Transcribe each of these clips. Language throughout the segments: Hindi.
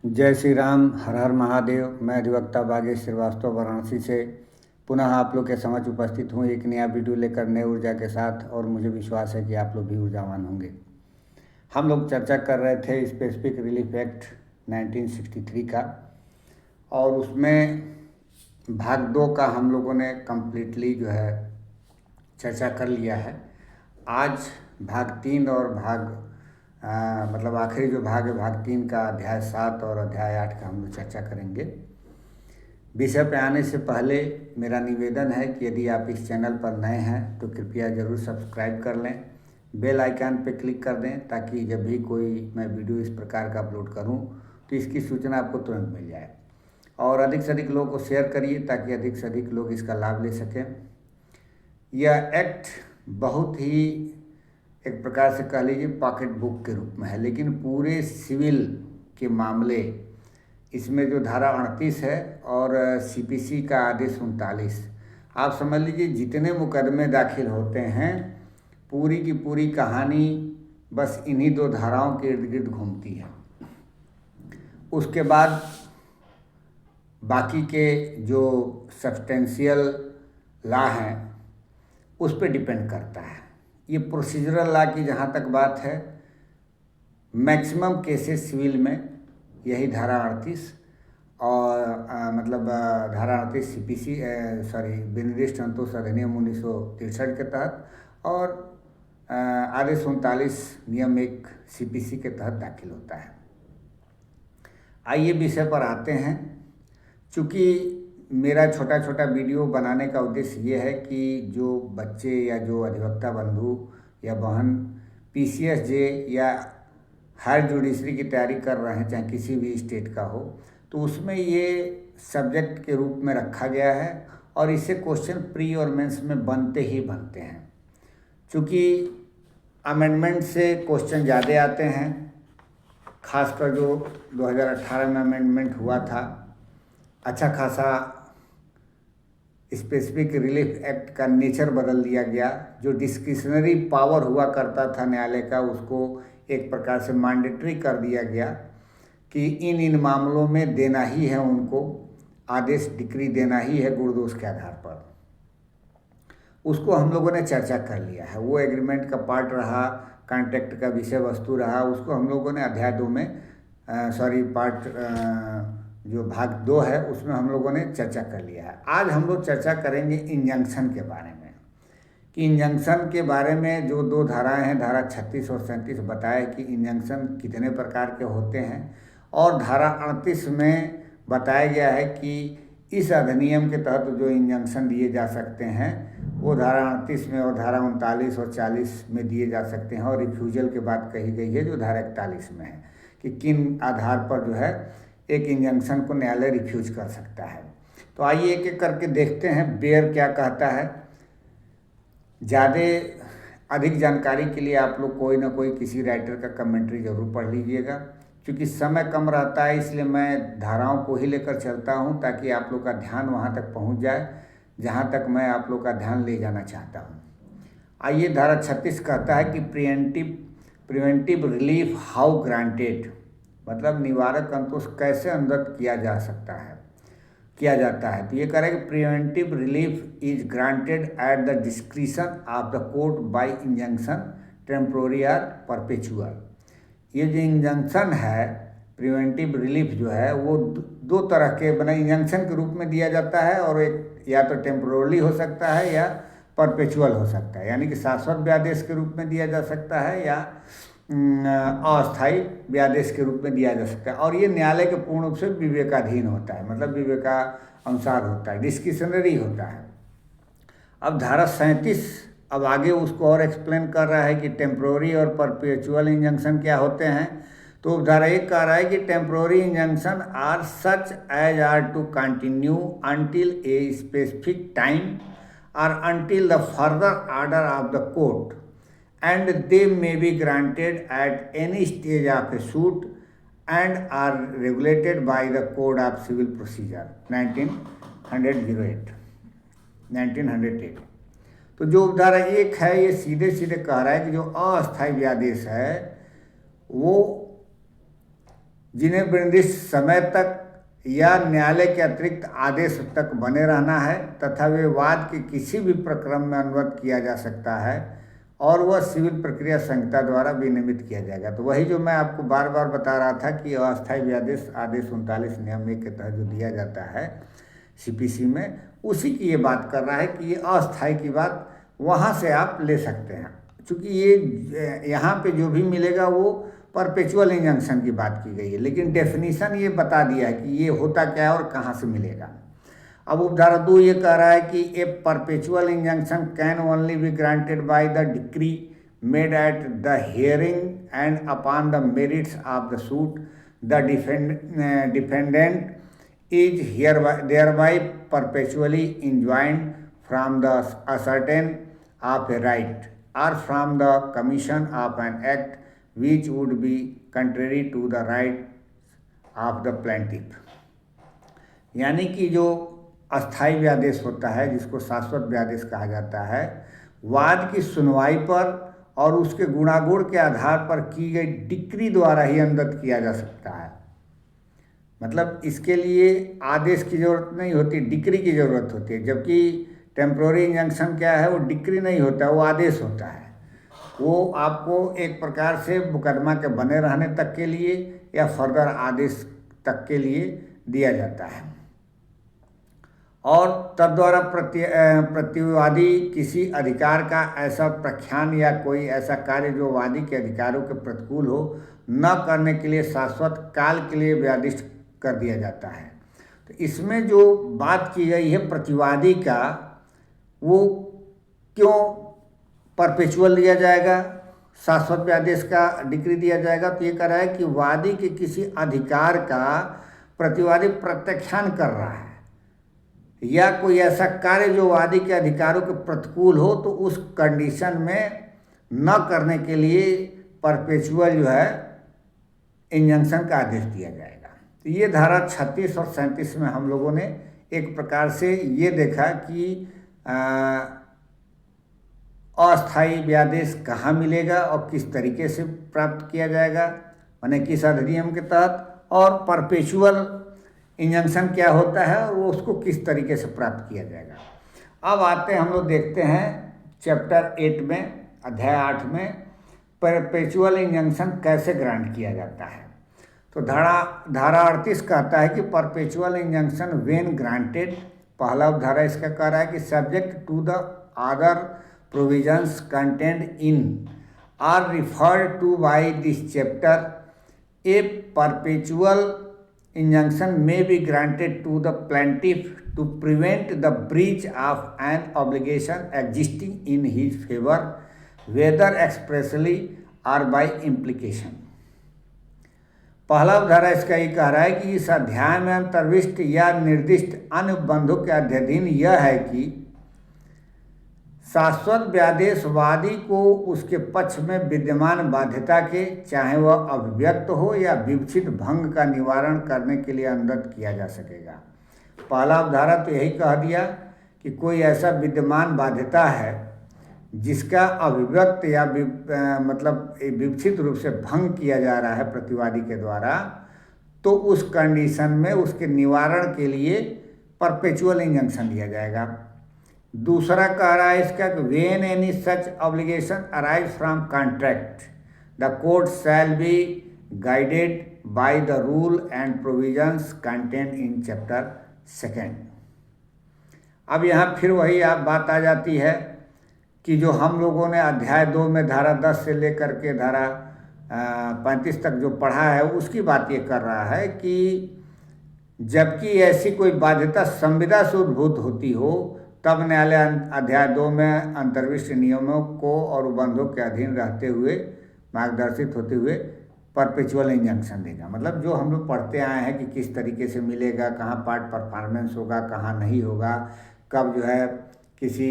जय श्री राम। हर हर महादेव। मैं अधिवक्ता बागेश श्रीवास्तव वाराणसी से पुनः आप लोग के समक्ष उपस्थित हूँ एक नया वीडियो लेकर नए ऊर्जा के साथ। और मुझे विश्वास है कि आप लोग भी ऊर्जावान होंगे। हम लोग चर्चा कर रहे थे स्पेसिफिक रिलीफ एक्ट 1963 का, और उसमें भाग 2 का हम लोगों ने कम्प्लीटली जो है चर्चा कर लिया है। आज भाग 3 और मतलब आखिरी जो भाग है भाग 3 का अध्याय 7 और अध्याय 8 का हम लोग चर्चा करेंगे। विषय पे आने से पहले मेरा निवेदन है कि यदि आप इस चैनल पर नए हैं तो कृपया ज़रूर सब्सक्राइब कर लें, बेल आइकन पे क्लिक कर दें, ताकि जब भी कोई मैं वीडियो इस प्रकार का अपलोड करूं तो इसकी सूचना आपको तुरंत मिल जाए। और अधिक से अधिक लोगों को शेयर करिए ताकि अधिक से अधिक लोग इसका लाभ ले सकें। यह एक्ट बहुत ही एक प्रकार से कह लीजिए पॉकेट बुक के रूप में है, लेकिन पूरे सिविल के मामले इसमें जो धारा 38 है और सीपीसी का आदेश 39, आप समझ लीजिए जितने मुकदमे दाखिल होते हैं पूरी की पूरी कहानी बस इन्हीं 2 धाराओं के इर्द गिर्द घूमती है। उसके बाद बाकी के जो सब्सटेंशियल लॉ हैं उस पर डिपेंड करता है। ये प्रोसीजरल लॉ की जहाँ तक बात है, मैक्सिमम केसेस सिविल में यही धारा 38 और धारा 38 सीपीसी विनिर्दिष्ट संतोष अधिनियम 1963 के तहत और आदेश 39 नियम 1 सीपीसी के तहत दाखिल होता है। आइए विषय पर आते हैं। चूँकि मेरा छोटा छोटा वीडियो बनाने का उद्देश्य ये है कि जो बच्चे या जो अधिवक्ता बंधु या बहन पीसीएसजे या हायर जुडिशरी की तैयारी कर रहे हैं, चाहे किसी भी स्टेट का हो, तो उसमें ये सब्जेक्ट के रूप में रखा गया है और इससे क्वेश्चन प्री और मेंस में बनते ही बनते हैं। चूँकि अमेंडमेंट से क्वेश्चन ज़्यादा आते हैं, खासकर जो 2018 में अमेंडमेंट हुआ था, अच्छा खासा स्पेसिफिक रिलीफ एक्ट का नेचर बदल दिया गया। जो डिस्क्रिशनरी पावर हुआ करता था न्यायालय का, उसको एक प्रकार से मैंडेटरी कर दिया गया कि इन मामलों में देना ही है, उनको आदेश डिक्री देना ही है गुण-दोष के आधार पर। उसको हम लोगों ने चर्चा कर लिया है। वो एग्रीमेंट का पार्ट रहा, कॉन्ट्रैक्ट का विषय वस्तु रहा, उसको हम लोगों ने अध्याय 2 में जो भाग 2 है उसमें हम लोगों ने चर्चा कर लिया है। आज हम लोग चर्चा करेंगे इंजंक्शन के बारे में, कि इंजंक्शन के बारे में जो 2 धाराएं हैं, धारा 36 और 37 बताए कि इंजंक्शन कितने प्रकार के होते हैं, और धारा 38 में बताया गया है कि इस अधिनियम के तहत जो इंजंक्शन दिए जा सकते हैं वो धारा 38 में और धारा 39 और 40 में दिए जा सकते हैं। और रिफ्यूजल के बात कही गई है जो धारा 41 में है, कि किन आधार पर जो है एक इंजंक्शन को न्यायालय रिफ्यूज कर सकता है। तो आइए एक एक करके देखते हैं बेयर क्या कहता है। ज़्यादा अधिक जानकारी के लिए आप लोग कोई ना कोई किसी राइटर का कमेंट्री ज़रूर पढ़ लीजिएगा। क्योंकि समय कम रहता है इसलिए मैं धाराओं को ही लेकर चलता हूं, ताकि आप लोग का ध्यान वहां तक पहुंच जाए जहां तक मैं आप लोग का ध्यान ले जाना चाहता हूं। आइए, धारा 36 कहता है कि प्रिवेंटिव रिलीफ हाउ ग्रांटेड, मतलब निवारक अंतोष कैसे अनुदत्त किया जाता है। तो ये कह रहा है कि preventive relief is granted at the discretion of the court by injunction, temporary और परपेचुअल। ये जो इंजंक्शन है, प्रिवेंटिव रिलीफ जो है, वो 2 तरह के बने इंजंक्शन के रूप में दिया जाता है, और एक या तो टेम्पोररी हो सकता है या परपेचुअल हो सकता है, यानी कि शाश्वत व्यादेश के रूप में दिया जा सकता है या अस्थायी व्यादेश के रूप में दिया जा सकता है। और ये न्यायालय के पूर्ण रूप से विवेकाधीन होता है, मतलब विवेकानुसार होता है, डिस्क्रिशनरी होता है। अब धारा 37 अब आगे उसको और एक्सप्लेन कर रहा है कि टेम्पोररी और परपेचुअल इंजंक्शन क्या होते हैं। तो धारा 1 कह रहा है कि temporary injunction are such as are to continue until a specific time और until the further order of the court, and they may be granted at any stage of a suit and are regulated by the Code of Civil Procedure 1908। तो जो धारा 1 है ये सीधे सीधे कह रहा है कि जो अस्थायी व्यादेश है वो जिन्हें निर्दिष्ट समय तक या न्यायालय के अतिरिक्त आदेश तक बने रहना है तथा वे वाद के किसी भी प्रक्रम में अनुरोध किया जा सकता है और वह सिविल प्रक्रिया संहिता द्वारा विनियमित किया जाएगा। तो वही जो मैं आपको बार बार बता रहा था कि अस्थायी व्यादेश आदेश 39 नियम 1 के तहत जो दिया जाता है सीपीसी में, उसी की ये बात कर रहा है कि ये अस्थायी की बात वहाँ से आप ले सकते हैं, क्योंकि ये यहाँ पे जो भी मिलेगा वो परपेचुअल इंजंक्शन की बात की गई है, लेकिन डेफिनीशन ये बता दिया है कि ये होता क्या है और कहाँ से मिलेगा। अब उपधारा 2 ये कह रहा है कि a perpetual injunction can only be granted by the decree made at the hearing and upon the merits of the suit the defendant is thereby perpetually enjoined from the ascertain of a right or from the commission of an act which would be contrary to the right of the plaintiff। यानी कि जो अस्थायी व्यादेश होता है, जिसको शाश्वत व्यादेश कहा जाता है, वाद की सुनवाई पर और उसके गुणागुण के आधार पर की गई डिक्री द्वारा ही अनुदत्त किया जा सकता है। मतलब इसके लिए आदेश की ज़रूरत नहीं होती, डिक्री की ज़रूरत होती है। जबकि टेम्प्रोरी इंजंक्शन क्या है, वो डिक्री नहीं होता, वो आदेश होता है। वो आपको एक प्रकार से मुकदमा के बने रहने तक के लिए या फर्दर आदेश तक के लिए दिया जाता है। और तद्वारा प्रतिवादी किसी अधिकार का ऐसा प्रख्यान या कोई ऐसा कार्य जो वादी के अधिकारों के प्रतिकूल हो न करने के लिए शाश्वत काल के लिए व्यादिष्ट कर दिया जाता है। तो इसमें जो बात की गई है प्रतिवादी का, वो क्यों परपेचुअल लिया जाएगा, शाश्वत व्यादेश का डिक्री दिया जाएगा। तो ये कह रहा है कि वादी के किसी अधिकार का प्रतिवादी प्रत्याख्यान कर रहा है या कोई ऐसा कार्य जो वादी के अधिकारों के प्रतिकूल हो, तो उस कंडीशन में न करने के लिए परपेचुअल जो है इंजंक्शन का आदेश दिया जाएगा। तो ये धारा 36 और 37 में हम लोगों ने एक प्रकार से ये देखा कि अस्थायी व्यादेश कहाँ मिलेगा और किस तरीके से प्राप्त किया जाएगा, माने किस अधिनियम के तहत, और परपेचुअल इंजंक्शन क्या होता है और वो उसको किस तरीके से प्राप्त किया जाएगा। अब आते हैं, हम लोग देखते हैं चैप्टर 8 में, अध्याय 8 में परपेचुअल इंजंक्शन कैसे ग्रांट किया जाता है। तो धारा 38 कहता है कि परपेचुअल इंजंक्शन व्हेन ग्रांटेड, पहला उपधारा इसका कह रहा है कि subject to the other provisions contained in are referred to by this chapter, a perpetual injunction may be granted to the plaintiff to prevent the breach of an obligation existing in his favor, whether expressly or by implication। पहला उपधारा इसका ये कह रहा है कि इस अध्याय में अंतर्विष्ट या निर्दिष्ट अन्य बंधों के अध्ययन यह है कि शाश्वत व्यादेश वादी को उसके पक्ष में विद्यमान बाध्यता के, चाहे वह अभिव्यक्त हो या विवक्षित भंग का निवारण करने के लिए अनुदत्त किया जा सकेगा। पहला उपधारा तो यही कह दिया कि कोई ऐसा विद्यमान बाध्यता है जिसका अभिव्यक्त या मतलब विवक्षित रूप से भंग किया जा रहा है प्रतिवादी के द्वारा, तो उस कंडीशन में उसके निवारण के लिए परपेचुअल इंजंक्शन दिया जाएगा। दूसरा कह रहा है इसका कि when any such obligation arise from contract the court shall be guided by the rule and provisions contained in chapter 2। अब यहाँ फिर वही बात आ जाती है कि जो हम लोगों ने अध्याय 2 में धारा 10 से लेकर के धारा 35 तक जो पढ़ा है, उसकी बात ये कर रहा है कि जबकि ऐसी कोई बाध्यता संविदा से उद्भूत होती हो, तब न्यायालय अध्याय 2 में अंतर्विष्ट नियमों को और बंधों के अधीन रहते हुए मार्गदर्शित होते हुए परपेचुअल इंजंक्शन देगा। मतलब जो हम लोग पढ़ते आए हैं कि किस तरीके से मिलेगा, कहाँ पार्ट परफॉर्मेंस होगा, कहाँ नहीं होगा, कब जो है किसी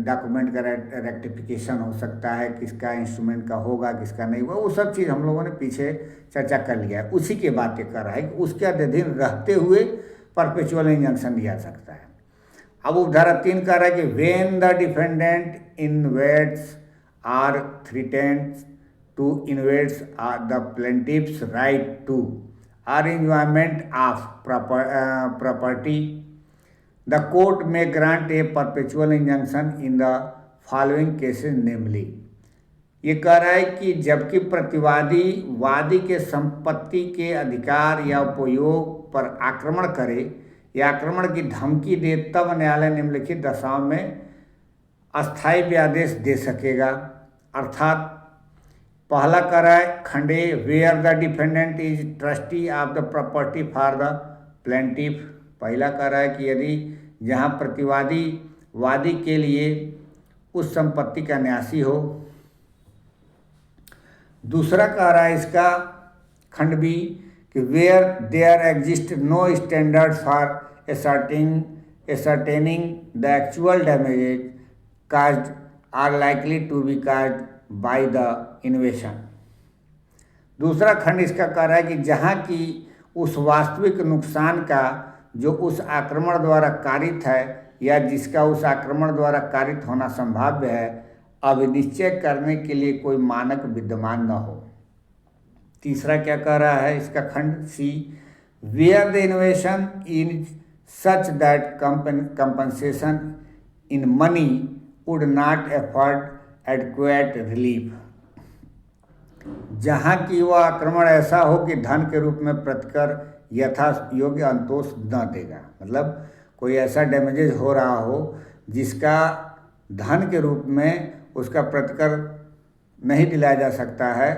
डॉक्यूमेंट का रेक्टिफिकेशन हो सकता है, किसका इंस्ट्रूमेंट का होगा, किसका नहीं होगा, वो सब चीज़ हम लोगों ने पीछे चर्चा कर लिया है। उसी के बात ये कर रहा है कि उसके अधीन रहते हुए परपेचुअल इंजंक्शन दिया सकता है। अब उपधारा 3 कह रहा है कि when the defendant invades are threatened to invades the plaintiff's right to or enjoyment of property. The court may grant a perpetual injunction in the following cases namely. ये कह रहा है कि जबकि प्रतिवादी वादी के संपत्ति के अधिकार या उपयोग पर आक्रमण करे या आक्रमण की धमकी दे तब न्यायालय निम्नलिखित दशाओं में अस्थायी व्यादेश दे सकेगा। अर्थात पहला कह रहा है खंड A where the defendant is trustee of the property for the plaintiff. पहला कह रहा है कि यदि जहाँ प्रतिवादी वादी के लिए उस संपत्ति का न्यासी हो। दूसरा कह रहा है इसका खंड बी कि where there exist no standard for ascertaining the actual damages caused are likely to be caused by the invasion। दूसरा खंड इसका कह रहा है कि जहाँ की उस वास्तविक नुकसान का जो उस आक्रमण द्वारा कारित है या जिसका उस आक्रमण द्वारा कारित होना संभाव्य है अभिनिश्चय करने के लिए कोई मानक विद्यमान न हो। तीसरा क्या कह रहा है इसका खंड C where the invasion in such that compensation in money would not afford adequate relief. जहाँ की वह आक्रमण ऐसा हो कि धन के रूप में प्रतिकर यथा योग्य अंतोष न देगा। मतलब कोई ऐसा डैमेजेज हो रहा हो जिसका धन के रूप में उसका प्रतिकर नहीं दिलाया जा सकता है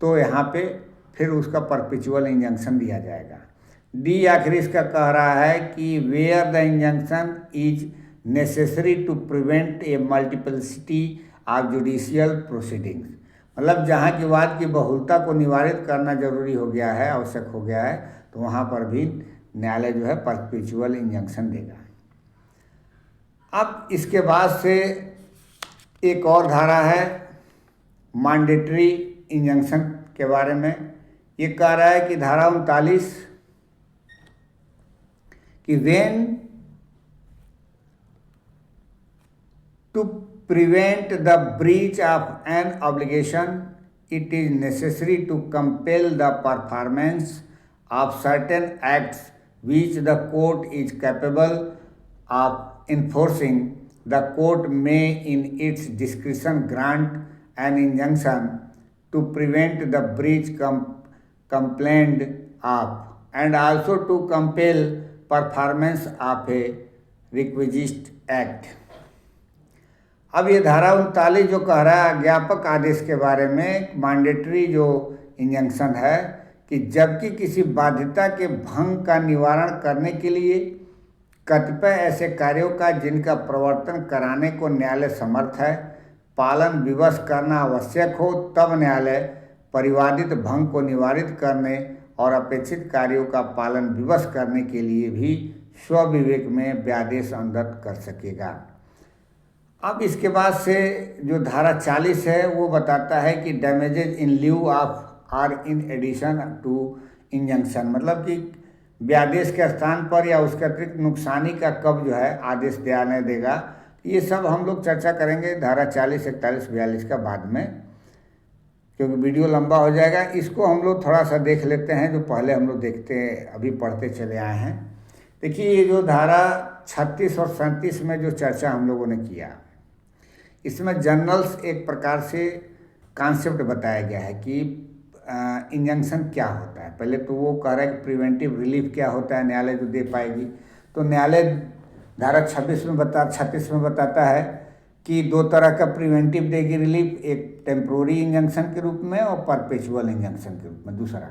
तो यहाँ पे फिर उसका परपेचुअल इंजंक्शन दिया जाएगा। डी आखिरी इसका कह रहा है कि where the injunction is necessary to prevent a multiplicity of judicial proceedings. मतलब जहाँ की वाद की बहुलता को निवारित करना जरूरी हो गया है, आवश्यक हो गया है, तो वहाँ पर भी न्यायालय जो है परपेचुअल इंजंक्शन देगा। अब इसके बाद से एक और धारा है मैंडेटरी इंजंक्शन के बारे में। ये कह रहा है कि धारा 39 कि when to prevent the breach of an obligation it is necessary to compel the performance of certain acts which the court is capable of enforcing, the court may in its discretion grant an injunction to prevent the breach complained of and also to compel performance of a requisite act। अब ये धारा 39 जो कह रहा है ज्ञापक आदेश के बारे में मैंडेटरी जो इंजंक्शन है कि जबकि किसी बाध्यता के भंग का निवारण करने के लिए कतिपय ऐसे कार्यों का जिनका प्रवर्तन कराने को न्यायालय समर्थ है पालन विवश करना आवश्यक हो तब न्यायालय परिवादित भंग को निवारित करने और अपेक्षित कार्यों का पालन विवश करने के लिए भी स्वविवेक में व्यादेश अंगत कर सकेगा। अब इसके बाद से जो धारा 40 है वो बताता है कि damages in lieu of or in addition to injunction. मतलब कि व्यादेश के स्थान पर या उसके अतिरिक्त नुकसानी का कब जो है आदेश न्यायालय देगा। ये सब हम लोग चर्चा करेंगे धारा 40, 41, 42 का बाद में, क्योंकि वीडियो लंबा हो जाएगा। इसको हम लोग थोड़ा सा देख लेते हैं जो पहले हम लोग देखते अभी पढ़ते चले आए हैं। देखिए ये जो धारा 36 और 37 में जो चर्चा हम लोगों ने किया इसमें जनरल्स एक प्रकार से कॉन्सेप्ट बताया गया है कि इंजंक्शन क्या होता है। पहले तो वो कह रहा है कि प्रिवेंटिव रिलीफ क्या होता है, न्यायालय जो दे पाएगी। तो न्यायालय धारा 36 में बताता है कि दो तरह का प्रिवेंटिव देगी रिलीफ, एक टेम्प्रोरी इंजंक्शन के रूप में और परपेचुअल इंजंक्शन के रूप में दूसरा।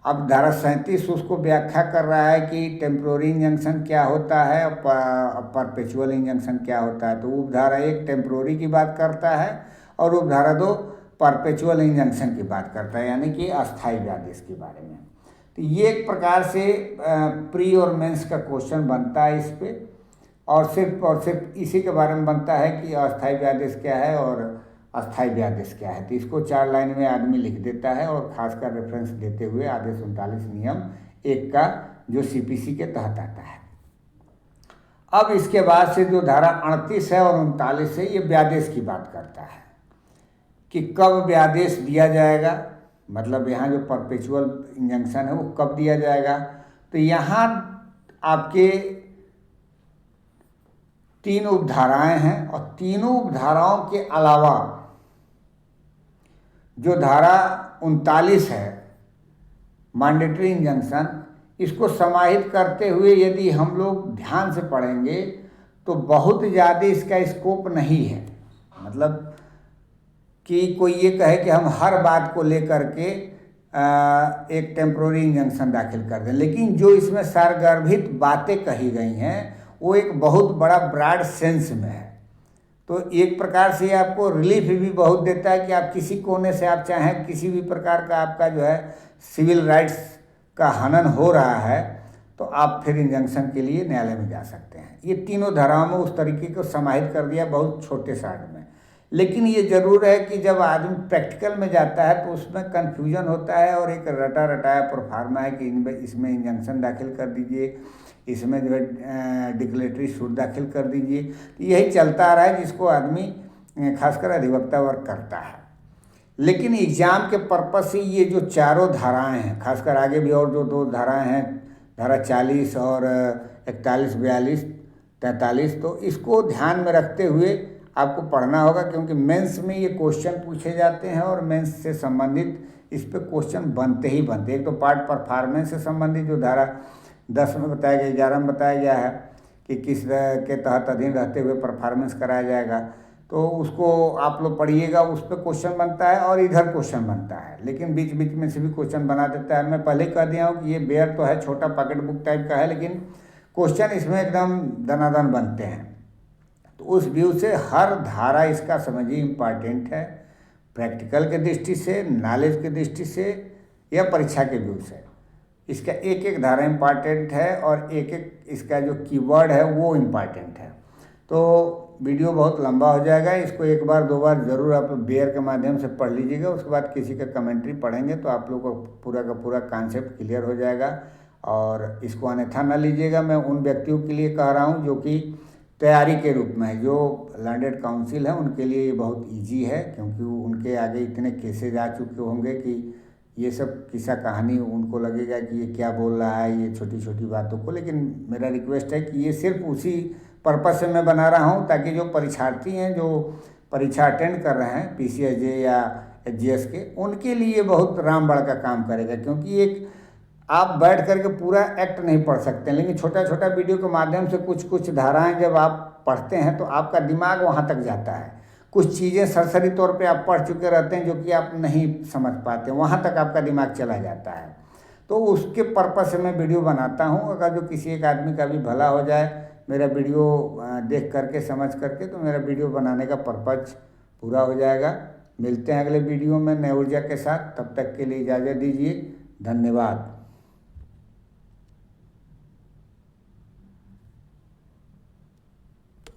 अब धारा 37 उसको व्याख्या कर रहा है कि टेम्प्रोरी इंजंक्शन क्या होता है और परपेचुअल इंजंक्शन क्या होता है। तो उपधारा 1 टेम्प्रोरी की बात करता है और उपधारा 2 परपेचुअल इंजंक्शन की बात करता है, यानी कि अस्थायी व्यादेश के बारे में। तो ये एक प्रकार से प्री और मेंस का क्वेश्चन बनता है इस पे, और सिर्फ इसी के बारे में बनता है कि अस्थायी व्यादेश क्या है और अस्थायी व्यादेश क्या है। तो इसको 4 लाइन में आदमी लिख देता है और खासकर रेफरेंस देते हुए आदेश 39 नियम 1 का जो CPC के तहत आता है। अब इसके बाद से जो धारा 38 है और 39 है ये व्यादेश की बात करता है कि कब व्यादेश दिया जाएगा, मतलब यहाँ जो परपेचुअल इंजंक्शन है वो कब दिया जाएगा। तो यहाँ आपके 3 उपधाराएं हैं और तीनों उपधाराओं के अलावा जो धारा 39 है मैंडेटरी इंजंक्शन, इसको समाहित करते हुए यदि हम लोग ध्यान से पढ़ेंगे तो बहुत ज़्यादा इसका स्कोप नहीं है। मतलब कि कोई ये कहे कि हम हर बात को लेकर के एक टेम्प्रोरी इंजंक्शन दाखिल कर दें, लेकिन जो इसमें सारगर्भित बातें कही गई हैं वो एक बहुत बड़ा ब्रॉड सेंस में है। तो एक प्रकार से आपको रिलीफ भी बहुत देता है कि आप किसी कोने से आप चाहें किसी भी प्रकार का आपका जो है सिविल राइट्स का हनन हो रहा है तो आप फिर इंजंक्शन के लिए न्यायालय में जा सकते हैं। ये तीनों धाराओं में उस तरीके को समाहित कर दिया बहुत छोटे शार्ट में। लेकिन ये ज़रूर है कि जब आदमी प्रैक्टिकल में जाता है तो उसमें कन्फ्यूजन होता है और एक रटा रटाया प्रोफार्मा है कि इसमें इंजंक्शन दाखिल कर दीजिए, इसमें जो है डिक्लेरेटरी सूट दाखिल कर दीजिए। तो यही चलता आ रहा है जिसको आदमी खासकर अधिवक्ता वर्ग करता है। लेकिन एग्ज़ाम के पर्पस से ये जो चारों धाराएं हैं, खासकर आगे भी और जो 2 धाराएं हैं, धारा 40 और 41, 42, 43, तो इसको ध्यान में रखते हुए आपको पढ़ना होगा, क्योंकि मेंस में ये क्वेश्चन पूछे जाते हैं और मेंस से संबंधित इस पे क्वेश्चन बनते ही बनते। एक तो पार्ट परफॉर्मेंस से संबंधित जो धारा 10 में बताया गया, 11 में बताया गया है कि किस के तहत अधीन रहते हुए परफॉर्मेंस कराया जाएगा, तो उसको आप लोग पढ़िएगा, उस पर क्वेश्चन बनता है और इधर क्वेश्चन बनता है, लेकिन बीच बीच में से भी क्वेश्चन बना देता है। मैं पहले कह दिया हूँ कि ये बेयर तो है, छोटा पॉकेट बुक टाइप का है, लेकिन क्वेश्चन इसमें एकदम दनादन बनते हैं। तो उस व्यू से हर धारा इसका समझिए इम्पॉर्टेंट है, प्रैक्टिकल के दृष्टि से, नॉलेज के दृष्टि से या परीक्षा के व्यू से। इसका एक एक धारा इम्पॉर्टेंट है और एक एक इसका जो कीवर्ड है वो इम्पॉर्टेंट है। तो वीडियो बहुत लंबा हो जाएगा, इसको 1 बार 2 बार ज़रूर आप बेयर के माध्यम से पढ़ लीजिएगा। उसके बाद किसी का कमेंट्री पढ़ेंगे तो आप लोग को पूरा का पूरा कॉन्सेप्ट क्लियर हो जाएगा। और इसको अन्यथा न लीजिएगा। मैं उन व्यक्तियों के लिए कह रहा हूँ जो कि तैयारी के रूप में है, जो लैंडेड काउंसिल है उनके लिए ये बहुत ईजी है, क्योंकि उनके आगे इतने केसेज आ चुके होंगे कि ये सब किस्सा कहानी उनको लगेगा कि ये क्या बोल रहा है ये छोटी छोटी बातों को। लेकिन मेरा रिक्वेस्ट है कि ये सिर्फ उसी पर्पस से मैं बना रहा हूँ ताकि जो परीक्षार्थी हैं, जो परीक्षा अटेंड कर रहे हैं PCSJ या HGS के, उनके लिए बहुत रामबाण का काम करेगा। क्योंकि एक आप बैठ करके पूरा एक्ट नहीं पढ़ सकते, लेकिन छोटा छोटा वीडियो के माध्यम से कुछ कुछ धाराएं जब आप पढ़ते हैं तो आपका दिमाग वहाँ तक जाता है। कुछ चीज़ें सरसरी तौर पे आप पढ़ चुके रहते हैं जो कि आप नहीं समझ पाते, वहाँ तक आपका दिमाग चला जाता है। तो उसके पर्पस से मैं वीडियो बनाता हूँ। अगर जो किसी एक आदमी का भी भला हो जाए मेरा वीडियो देख करके समझ करके, तो मेरा वीडियो बनाने का पर्पज पूरा हो जाएगा। मिलते हैं अगले वीडियो में नई ऊर्जा के साथ, तब तक के लिए इजाज़त दीजिए। धन्यवाद।